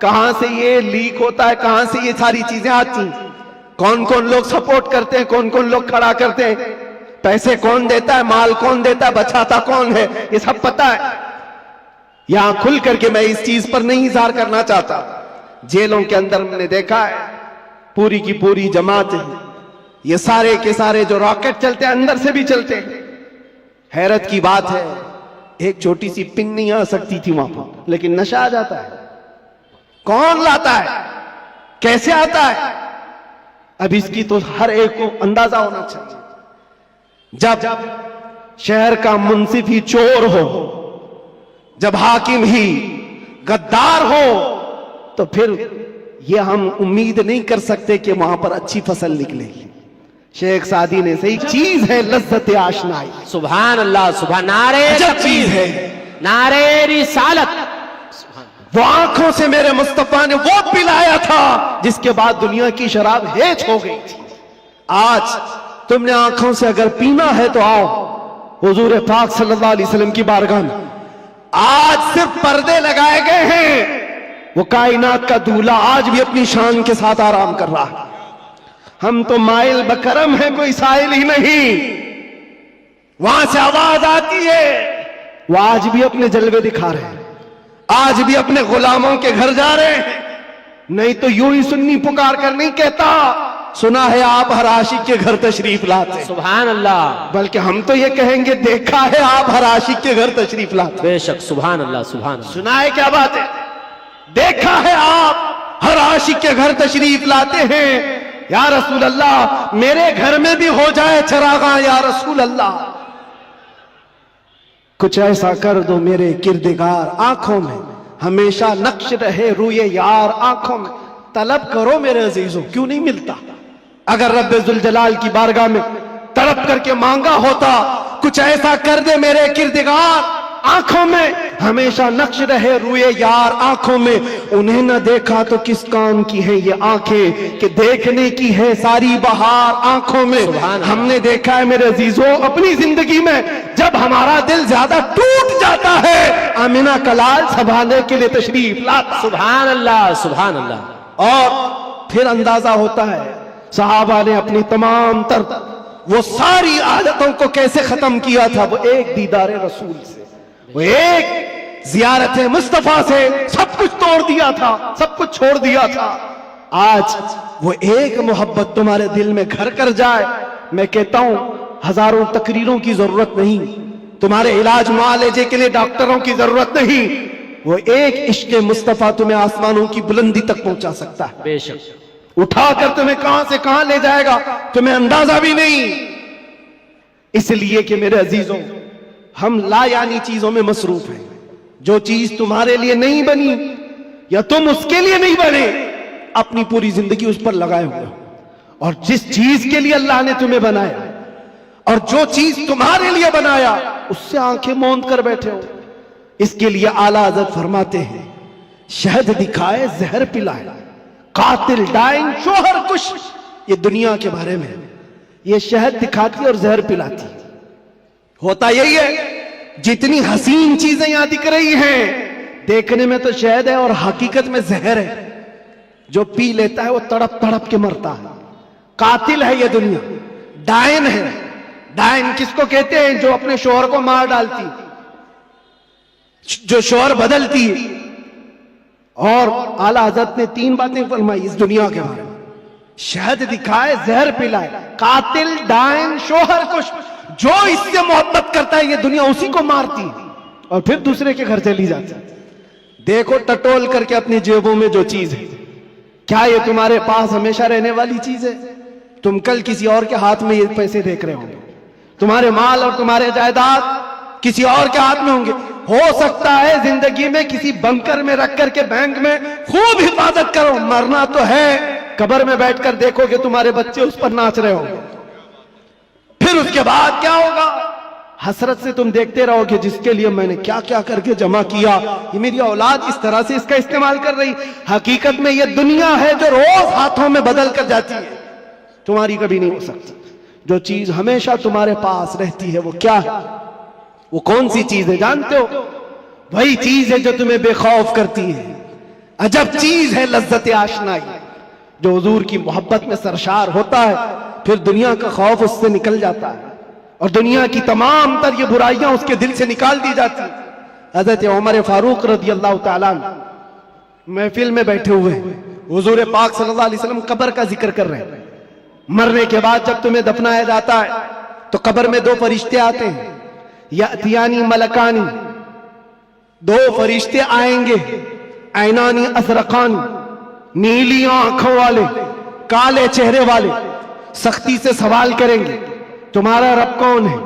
Speaker 2: कहां से ये लीक होता है, कहां से ये सारी चीजें आती, कौन कौन लोग सपोर्ट करते हैं, कौन कौन लोग खड़ा करते हैं, पैसे कौन देता है, माल कौन देता है, बचाता कौन है, ये सब पता है। यहां खुल करके मैं इस चीज पर नहीं इज़हार करना चाहता। जेलों के अंदर मैंने देखा है पूरी की पूरी जमात है, ये सारे के सारे जो रॉकेट चलते हैं अंदर से भी चलते हैं। हैरत की बात है, एक छोटी सी पिन नहीं आ सकती थी वहां पर, लेकिन नशा आ जाता है। कौन लाता है, कैसे आता है? अब इसकी तो हर एक को अंदाजा होना चाहिए। जब शहर का मुंसिफ ही चोर हो, जब हाकिम ही गद्दार हो, तो फिर ये हम उम्मीद नहीं कर सकते कि वहां पर अच्छी फसल निकलेगी। शेख सादी ने सही चीज है लज्जत आशनाई।
Speaker 1: सुभान अल्लाह, सुभान, नारे
Speaker 2: चीज है,
Speaker 1: नारे रिसालत।
Speaker 2: वो आंखों से मेरे मुस्तफा ने वो पिलाया था जिसके बाद दुनिया की शराब हेच हो गई थी। आज तुमने आंखों से अगर पीना है तो आओ हुजूर पाक सल्लल्लाहु अलैहि वसल्लम की बारगाह में। आज सिर्फ पर्दे लगाए गए हैं, वो कायनात का दूल्हा आज भी अपनी शान के साथ आराम कर रहा है। हम तो माइल बकरम है, कोई साइल ही नहीं। वहां से आवाज आती है, वो आज भी अपने जलवे दिखा रहे हैं, आज भी अपने गुलामों के घर जा रहे हैं। नहीं तो यूं ही सुन्नी पुकार कर नहीं कहता सुना है आप हर आशिक के घर तशरीफ लाते हैं।
Speaker 1: सुभान अल्लाह।
Speaker 2: बल्कि हम तो ये कहेंगे देखा है आप हर आशिक के घर तशरीफ लाते हैं।
Speaker 1: बेशक, सुभान अल्लाह, सुभान अल्लाह।
Speaker 2: सुना है, क्या बात है, देखा है आप हर आशिक के घर तशरीफ लाते हैं। या रसूल अल्लाह मेरे घर में भी हो जाए चरागा, या रसूल अल्लाह कुछ ऐसा कर दो मेरे किरदगार आंखों में हमेशा नक्श रहे रूए यार आंखों में। तलब करो मेरे अजीजों, क्यों नहीं मिलता? अगर रब्बे जुल जलाल की बारगाह में तड़प करके मांगा होता कुछ ऐसा कर दे मेरे किरदगार आंखों में हमेशा नक्श रहे रूए यार आंखों में। उन्हें न देखा तो किस काम की है ये आंखें कि देखने की है सारी बहार आंखों में। हमने देखा है मेरे अजीजों अपनी जिंदगी में जब हमारा दिल ज्यादा टूट जाता है आमिना कलाल संभालने के लिए तशरीफ लाता।
Speaker 1: सुभान अल्लाह, सुभान अल्लाह।
Speaker 2: और फिर अंदाजा होता है सहाबा ने अपनी तमाम तर वो सारी आदतों को कैसे खत्म किया था। वो एक दीदार रसूल से, वो एक जियारत मुस्तफा से सब कुछ तोड़ दिया था, सब कुछ छोड़ दिया था। आज वो एक मोहब्बत तुम्हारे दिल में घर कर जाए, मैं कहता हूं हजारों तकरीरों की जरूरत नहीं, तुम्हारे इलाज मुआलजे के लिए डॉक्टरों की जरूरत नहीं। वो एक इश्क मुस्तफा तुम्हें आसमानों की बुलंदी तक पहुंचा सकता है।
Speaker 1: बेशक,
Speaker 2: उठाकर तुम्हें कहां से कहां ले जाएगा तुम्हें अंदाजा भी नहीं। इसलिए कि मेरे अजीजों हम लायानी चीजों में मसरूफ हैं। जो चीज तुम्हारे लिए नहीं बनी या तुम उसके लिए नहीं बने अपनी पूरी जिंदगी उस पर लगाए हुए हो। और जिस चीज के लिए अल्लाह ने तुम्हें बनाया और जो चीज तुम्हारे लिए बनाया उससे आंखें मूंद कर बैठे हो। इसके लिए आला हज़रत फरमाते हैं शहद दिखाए जहर पिलाए, कातिल डाइन शोहर कुश। ये दुनिया के बारे में ये शहद दिखाती और जहर पिलाती। होता यही है जितनी हसीन चीजें यहां दिख रही हैं देखने में तो शहद है और हकीकत में जहर है। जो पी लेता है वो तड़प तड़प के मरता है। कातिल है ये दुनिया, डायन है। डायन किसको कहते हैं? जो अपने शोहर को मार डालती, जो शोहर बदलती है। और आला हज़रत ने 3 बातें फरमाई इस दुनिया के बारे में, शहद दिखाए जहर पिलाए, कातिल डायन शोहर कुश। जो इससे मोहब्बत करता है ये दुनिया उसी को मारती है और फिर दूसरे के घर चली जाती है। देखो टटोल करके अपनी जेबों में जो चीज है, क्या ये तुम्हारे पास हमेशा रहने वाली चीज है? तुम कल किसी और के हाथ में ये पैसे देख रहे होंगे, तुम्हारे माल और तुम्हारे जायदाद किसी और के हाथ में होंगे। हो सकता है जिंदगी में किसी बंकर में रख करके बैंक में खूब हिफाजत करो, मरना तो है कब्र में बैठकर देखोगे तुम्हारे बच्चे उस पर नाच रहे होंगे। फिर उसके बाद क्या होगा? हसरत से तुम देखते रहोगे जिसके लिए मैंने क्या क्या करके जमा किया, ये मेरी औलाद इस तरह से इसका इस्तेमाल कर रही। हकीकत में ये दुनिया है जो रोज हाथों में बदल कर जाती है, तुम्हारी कभी नहीं हो सकती। जो चीज हमेशा तुम्हारे पास रहती है वो क्या है? वो कौन सी चीज है जानते हो? वही चीज है जो तुम्हें बेखौफ करती है। अजब चीज है लज्जत आशनाई। जो हुजूर की मोहब्बत में सरशार होता है फिर दुनिया का खौफ उससे निकल जाता है और दुनिया की तमाम तर ये बुराइयां उसके दिल से निकाल दी जाती। हजरत उमर फारूक रज़ी अल्लाह ताला अन्हु महफिल में बैठे हुए हुजूर पाक सल्लल्लाहु अलैहि वसल्लम कब्र का जिक्र कर रहे हैं। मरने के बाद जब तुम्हें दफनाया जाता है तो कब्र में 2 फरिश्ते आते हैं, यातियानी मलकानी। 2 फरिश्ते आएंगे, ऐनानी अज़रक़ानी, नीली आंखों वाले, काले चेहरे वाले, सख्ती से सवाल करेंगे तुम्हारा रब कौन है,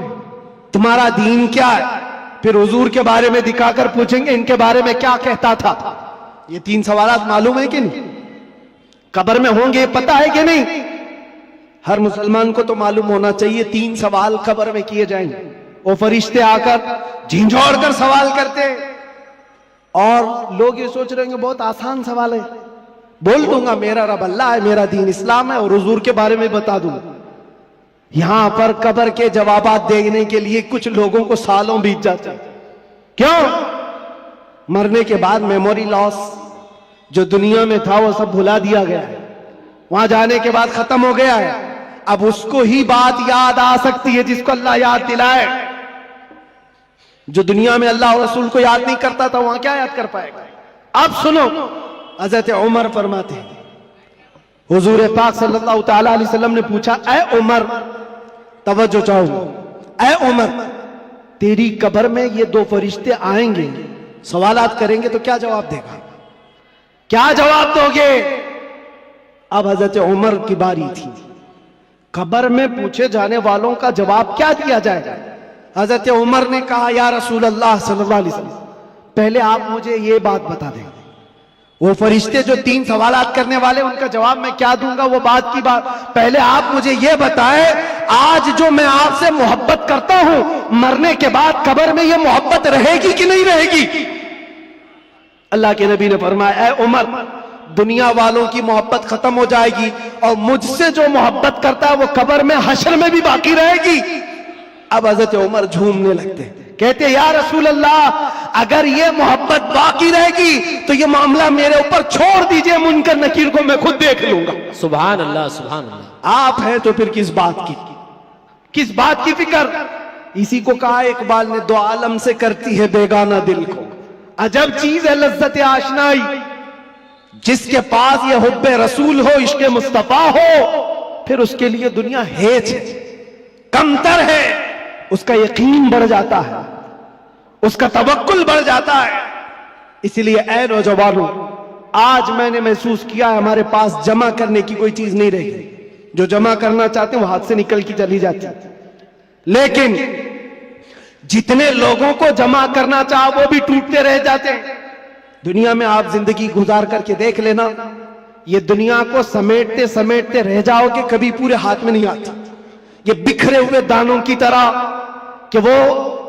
Speaker 2: तुम्हारा दीन क्या है। फिर हुजूर के बारे में दिखाकर पूछेंगे इनके बारे में क्या कहता था। ये 3 सवालात मालूम है कि नहीं? कब्र में होंगे पता है कि नहीं? हर मुसलमान को तो मालूम होना चाहिए 3 सवाल कब्र में किए जाएंगे। वो फरिश्ते आकर झिंझोड़ कर सवाल करते हैं और लोग ये सोच रहे हैं बहुत आसान सवाल है, बोल दूंगा मेरा रब अल्लाह है, मेरा दीन इस्लाम है और हुजूर के बारे में बता दूंगा। यहां पर कब्र के जवाबात देने के लिए कुछ लोगों को सालों बीत जाते हैं। क्यों? मरने के बाद मेमोरी लॉस जो दुनिया में था वो सब भुला दिया गया है, वहां जाने के बाद खत्म हो गया है। अब उसको ही बात याद आ सकती है जिसको अल्लाह याद दिलाए। जो दुनिया में अल्लाह और रसूल को याद नहीं करता था वहां क्या याद कर पाएगा? अब सुनो, हज़रत उमर फरमाते हैं
Speaker 3: हुजूर पाक सल्लल्लाहु ताला अलैहि वसल्लम ने पूछा, ऐ उमर, तवज्जो चाहूंगा, ऐ उमर, तेरी कब्र में ये दो फरिश्ते आएंगे, सवालात करेंगे तो क्या जवाब देगा? क्या जवाब दोगे? अब हजरत उमर की बारी थी। कब्र में पूछे जाने वालों का जवाब क्या दिया जाएगा? हजरत उमर ने कहा, या रसूल अल्लाह सल्लल्लाहु अलैहि वसल्लम, पहले आप मुझे ये बात बता दें, वो फरिश्ते जो 3 सवालात करने वाले, उनका जवाब मैं क्या दूंगा, वो बात की बात। पहले आप मुझे ये बताएं, आज जो मैं आपसे मोहब्बत करता हूं, मरने के बाद कब्र में ये मोहब्बत रहेगी कि नहीं रहेगी? अल्लाह के नबी ने फरमाया, ऐ उमर, दुनिया वालों की मोहब्बत खत्म हो जाएगी और मुझसे जो मोहब्बत करता है वो कब्र में, हश्र में भी बाकी रहेगी। अब हजरत उमर झूमने लगते, कहते, या रसूल अल्लाह, अगर ये मोहब्बत बाकी रहेगी तो ये मामला मेरे ऊपर छोड़ दीजिए, मुनकर नकीर को मैं खुद देख लूंगा।
Speaker 1: सुभान अल्लाह, सुभान अल्लाह।
Speaker 3: आप हैं तो फिर किस बात की फिक्र? इसी को कहा इकबाल ने, दो आलम से करती है बेगाना दिल को, अजब चीज है लज्जत आशनाई, जिसके पास ये हुब्बे रसूल हो, इश्क़े मुस्तफा हो, फिर उसके लिए दुनिया हेच है, कमतर है, उसका यकीन बढ़ जाता है, उसका तवक्कुल बढ़ जाता है। इसलिए ऐ नौजवानों, आज मैंने महसूस किया है हमारे पास जमा करने की कोई चीज नहीं रही। जो जमा करना चाहते हैं वो हाथ से निकल की चली जाती है, लेकिन जितने लोगों को जमा करना चाहा वो भी टूटते रह जाते हैं। दुनिया में आप जिंदगी गुजार करके देख लेना, ये दुनिया को समेटते समेटते रह जाओगे, कभी पूरे हाथ में नहीं आती। ये बिखरे हुए दानों की तरह कि वो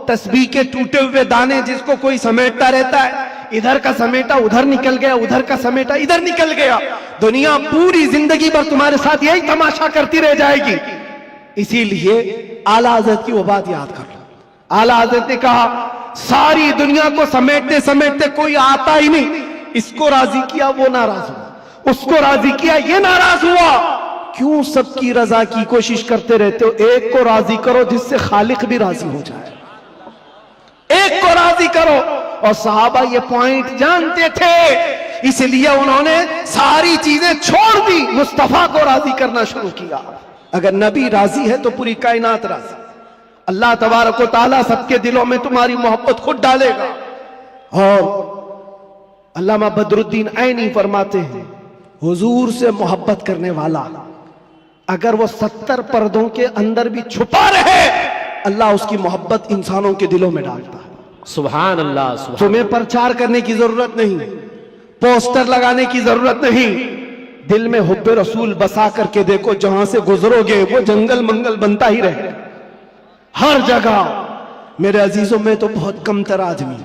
Speaker 3: तस्बीह के टूटे हुए दाने जिसको कोई समेटता रहता है, इधर का समेटा उधर निकल गया, उधर का समेटा इधर निकल गया। दुनिया पूरी जिंदगी भर तुम्हारे साथ यही तमाशा करती रह जाएगी। इसीलिए आला हज़रत की वो बात याद कर लो। आला हज़रत ने कहा, सारी दुनिया को समेटते समेटते कोई आता ही नहीं, इसको राजी किया वो नाराज हुआ, उसको राजी किया ये नाराज हुआ। क्यों सबकी रजा की कोशिश करते रहते हो? एक को राजी करो जिससे खालिक भी राजी हो जाए, एक को राजी करो। और सहाबा ये पॉइंट जानते थे, इसलिए उन्होंने सारी चीजें छोड़ दी, मुस्तफा को राजी करना शुरू किया। अगर नबी राजी है तो पूरी कायनात राजी। अल्लाह तबारक व तआला सबके दिलों में तुम्हारी मोहब्बत खुद डालेगा। और अल्लामा बदरुद्दीन ऐनी फरमाते हैं, हुजूर से मोहब्बत करने वाला अगर वो 70 पर्दों के अंदर भी छुपा रहे, अल्लाह उसकी मोहब्बत इंसानों के दिलों में डालता है।
Speaker 1: सुभान अल्लाह, सुभान।
Speaker 3: तुम्हें प्रचार करने की जरूरत नहीं, पोस्टर लगाने की जरूरत नहीं, दिल में हुब्बे रसूल बसा करके देखो, जहां से गुजरोगे वो जंगल मंगल बनता ही रहे हर जगह। मेरे अजीजों, में तो बहुत कमतर आदमी,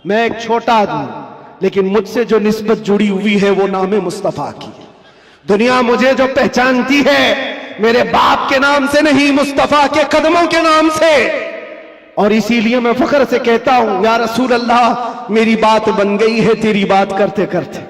Speaker 3: मैं एक छोटा आदमी, लेकिन मुझसे जो निस्बत जुड़ी हुई है वो नाम मुस्तफा की। दुनिया मुझे जो पहचानती है मेरे बाप के नाम से नहीं, मुस्तफा के कदमों के नाम से। और इसीलिए मैं फख्र से कहता हूं, या रसूल अल्लाह, मेरी बात बन गई है तेरी बात करते करते,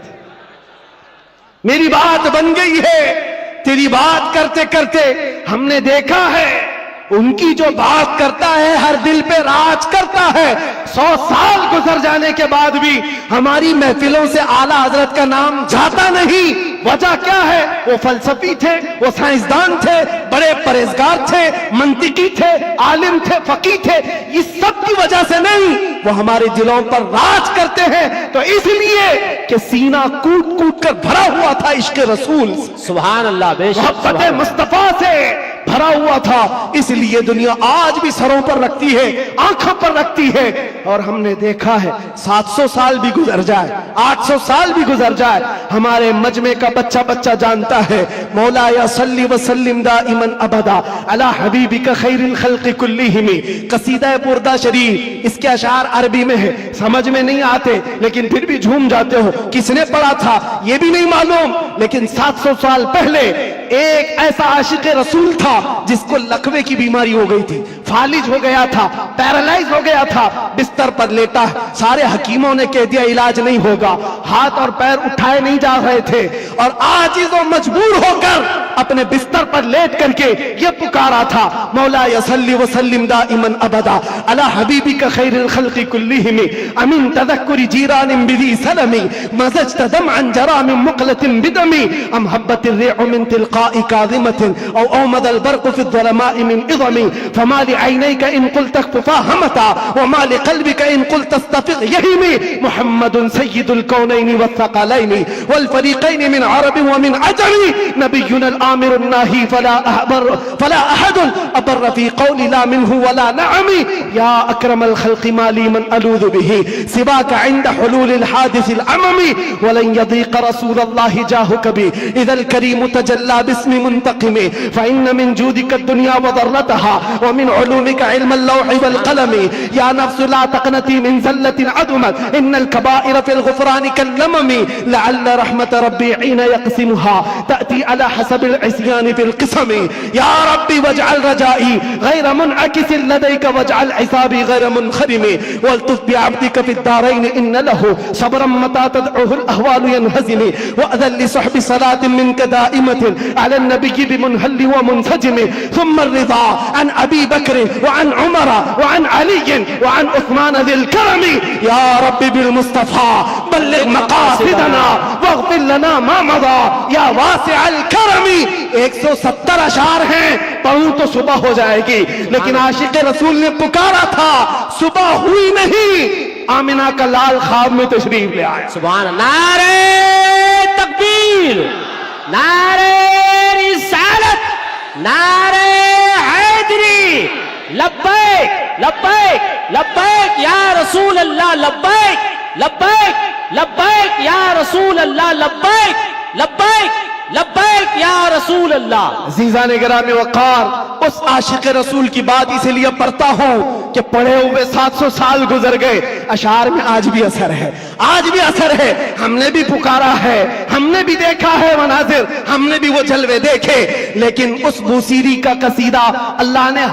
Speaker 3: मेरी बात बन गई है तेरी बात करते करते। हमने देखा है उनकी जो बात करता है हर दिल पे राज करता है। 100 साल गुजर जाने के बाद भी हमारी महफिलों से आला हजरत का नाम जाता नहीं। वजह क्या है? वो फलसफी थे, वो साइंसदान थे, बड़े परहेजगार थे, मंतिकी थे, आलिम थे, फकीह थे। इस सब की वजह से नहीं, वो हमारे दिलों पर राज करते हैं। तो इसलिए कि सीना कूट कूट कर भरा हुआ था इश्क रसूल,
Speaker 1: सुभान अल्लाह,
Speaker 3: मोहब्बत मुस्तफा से भरा हुआ था। इसलिए दुनिया आज भी सरों पर रखती है, आंखों पर रखती है। और हमने देखा है 700 साल भी गुजर जाए, 800 साल भी गुजर जाए, हमारे मजमे का बच्चा बच्चा जानता है, मौला या सल्ली व सल्लिम दाइमन अबदा अला हबीबिका खैरिल खल्क़ि कुल्लिहिम। कसीदा बुर्दा शरीफ, इसके अशार अरबी में है, समझ में नहीं आते लेकिन फिर भी झूम जाते हो। किसने पढ़ा था ये भी नहीं मालूम, लेकिन 700 साल पहले एक ऐसा आशिक रसूल था जिसको लकवे की बीमारी हो गई थी, फालिज हो गया था, पैरालाइज हो गया था, बिस्तर पर लेटा। सारे हकीमों ने कह दिया इलाज नहीं होगा, हाथ और पैर उठाए नहीं जा रहे थे, और आजिज और मजबूर होकर अपने बिस्तर पर लेट करके ये पुकारा था, मौला यसल्ली वसल्लिम दाइमन अबदा अला हबीबिका खैरिल खल्क़ि कुल्लिहिम अमिन तदक्कुरि जीरानिन बिदी सलमी मज़ज्त दमअन जरा मिन मुक़लतिन बिदमी अम हब्बतिर रिअ मिन तिलक़ाइ काज़िमतिन औ औमदल बर्क़ु फ़ि ज़ुलमाइ मिन इज़मी फमा लिअयनैका इन क़ुल्त फ़हमता वमा लिक़ल्बिका इन क़ुल्त तस्तफ़िक़ यहीमी मुहम्मदुन सय्यिदुल कौनैनि वस्सक़लैनि वल फ़रीक़ैनि मिन अरबिन व मिन अजमी नबियुनल आमिरुन नाही फला अहदुन अबर फ़ी क़ौलि ला मिन्हु वला नअमी या अक्रमल ख़ल्क़ि माली मन अलूज़ु बिही सिवाका इंद हुलूलिल हादिसिल अममी वलन यदीक़ रसूलल्लाहि जाहु कभी इज़ल करीम तजल्ला बिस्मि मुंतक़िमी फ़इन्न मिन जूदिका दुनिया व ज़र्रतहा व मिन उलूमिका इल्मल लौहि वल क़लमी या नफ्सु ला तक़नती मिन ज़ल्लतिन अदुमत इन्नल कबाइर फ़िल ग़ुफ़रानि कल्लममी लअल्ल रहमत रब्बी हीन यक़सिमुहा तअती अला हसबिल इस्यानि फ़िल क़िसमी या रब्बी वजअल रजाई गैर मुनअकिसिन लदैका वजअल हिसाबी गैर मुनख़रिमी वल्तुफ़ बिअब्दिका फ़िद दारैन इन्न लहु सब्रन मता तदउहुल अहवालु यनहज़िमी वअज़ल लिसहबि सलातिन मिनका दाइमतिन अला नबिय्यि बिमुनहल्लि व मुनसजिमी थुम्मा रिज़ा अन अबी बकर व अन उमर व अन अली व अन उस्मान ज़िल करमी या रब्बी बिल मुस्तफ़ा बल्लिग़ मक़ासिदना वग़फ़िर लना मा मज़ा या वासिअल करमी। 170 अशार हैं, पढ़ूं तो सुबह हो जाएगी, लेकिन आशिक़ रसूल ने पुकारा था, सुबह हुई नहीं, आमिना का लाल ख्वाब में तशरीफ ले आया।
Speaker 1: सुभान अल्लाह। नारे तकबीर, नारे रिसालत, नारे हैदरी, लब्बैक लब्बैक लब्बैक या रसूल अल्लाह, लब्बैक लब्बैक लब्बैक या रसूल अल्लाह, लब्बैक लब्बैक लब्बैक या रसूल अल्लाह।
Speaker 3: अज़ीज़ान गिरामी वक़ार, उस आशिक़ रसूल की बात इसीलिए पढ़ता हूँ कि पढ़े हुए 700 साल गुजर गए, अशार में आज भी असर है, आज भी असर है। हमने भी पुकारा है, हमने भी देखा है मनाजिर, हमने भी वो जलवे देखे, लेकिन उस बूसीरी का कसीदा अल्लाह ने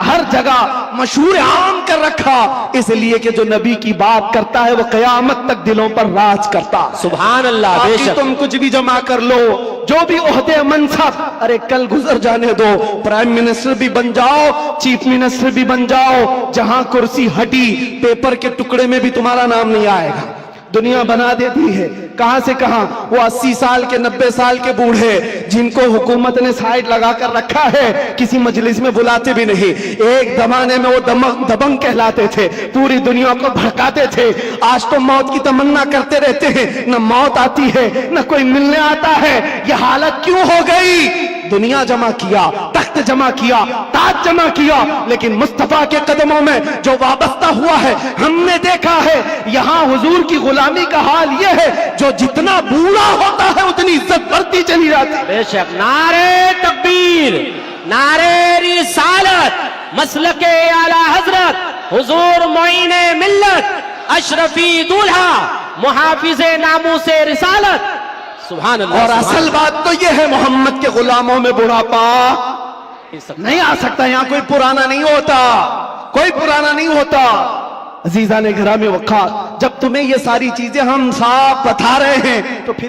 Speaker 3: हर जगह मशहूर आम कर रखा, इसलिए कि जो नबी की बात करता है वो क़यामत तक दिलों पर राज करता।
Speaker 1: सुभान अल्लाह।
Speaker 3: बाकी तुम कुछ भी जमा कर लो, जो भी ओहदे मनसब, अरे कल गुजर जाने दो, प्राइम मिनिस्टर भी बन जाओ, चीफ मिनिस्टर भी बन जाओ, जहां कुर्सी हटी पेपर के टुकड़े में भी तुम्हारा नाम नहीं आएगा। दुनिया बना देती है कहां से कहां। वो 80 साल के 90 साल के बूढ़े जिनको हुकूमत ने साइड लगा कर रखा है, किसी मजलिस में बुलाते भी नहीं। एक जमाने में वो दबंग कहलाते थे, पूरी दुनिया को भड़काते थे। आज तो मौत की तमन्ना करते रहते हैं, न मौत आती है न कोई मिलने आता है। ये हालत क्यों हो गई? दुनिया जमा किया, तख्त जमा किया, ताज जमा किया, लेकिन मुस्तफा के कदमों में जो वाबस्ता हुआ है, हमने देखा है यहां हुजूर की गुलामी का हाल यह है, जो जितना बूढ़ा होता है उतनी इज्जत बढ़ती चली जाती है।
Speaker 1: बेशक। नारे तकबीर, नारे रिसालत, मसलके आला हजरत हुजूर मोइने मिल्लत, अशरफी दूल्हा, मुहाफिज़े नामूसे रिसालत। सुभान अल्लाह।
Speaker 3: और असल बात तो यह है, मोहम्मद के गुलामों में बुढ़ापा नहीं आ सकता। यहाँ कोई पुराना नहीं होता, कोई पुराना नहीं होता। अजीज़ान गिरामी वक़ार, जब तुम्हें ये सारी चीजें हम साफ बता रहे हैं तो फिर